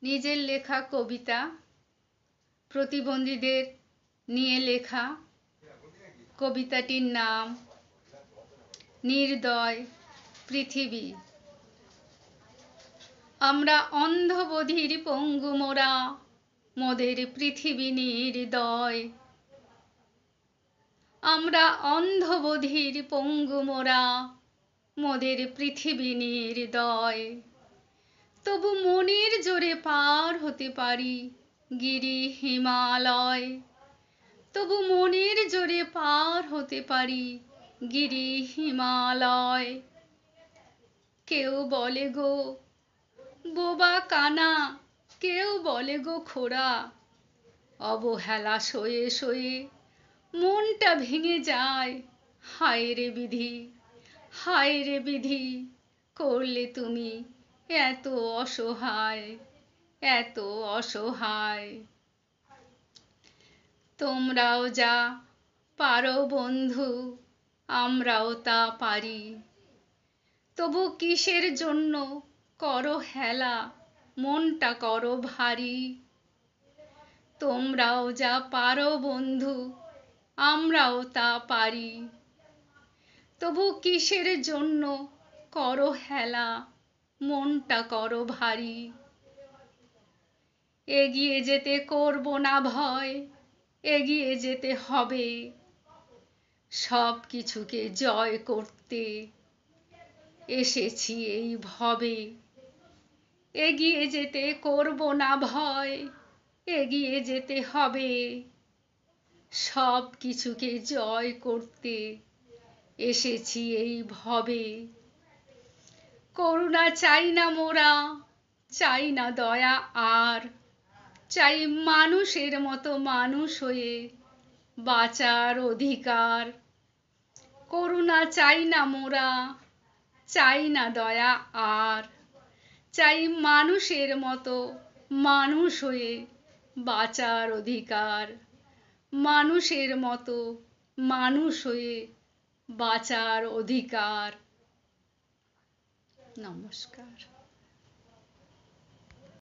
নিজের লেখা কবিতা প্রতিবন্ধীদের নিয়ে লেখা। কবিতাটির নাম নির্দয় পৃথিবী। আমরা অন্ধ বধির পঙ্গু মোরা, মোদের পৃথিবী নির্দয়। আমরা অন্ধ বধির পঙ্গু মোরা, মোদের পৃথিবী নির্দয়। তবু মনের জোরে পার হতে পারি গিরি হিমালয়। তবু মনের জোরে পার হতে পারি গিরি হিমালয়। কেউ বলে গো বোবা কানা, কেউ বলে গো খোড়া, অবহেলা সয়ে সয়ে মনটা ভেঙে যায়। হায় রে বিধি, হায় রে বিধি, করলে তুমি এত অসহায়, এত অসহায়। তোমরাও যা পারো বন্ধু, আমরাও তা পারি। তবু কিসের জন্য করো হেলা, মনটা করো ভারী। তোমরাও যা পারো বন্ধু, আমরাও তা পারি। তবু কিসের জন্য করো হেলা, মনটা করো ভারী। এগিয়ে যেতে করব না ভয়, এগিয়ে যেতে হবে। সব কিছুকে জয় করতে এসেছি এই ভবে। এগিয়ে যেতে করব না ভয়, এগিয়ে যেতে হবে। সব কিছুকে জয় করতে এসেছি এই ভবে। করুণা চাই না মোরা, চাই না দয়া আর, চাই মানুষের মতো মানুষ হয়ে বাঁচার অধিকার। করুণা চাই না মোরা, চাই না দয়া আর, চাই মানুষের মতো মানুষ হয়ে বাঁচার অধিকার। মানুষের মতো মানুষ হয়ে বাঁচার অধিকার। নমস্কার।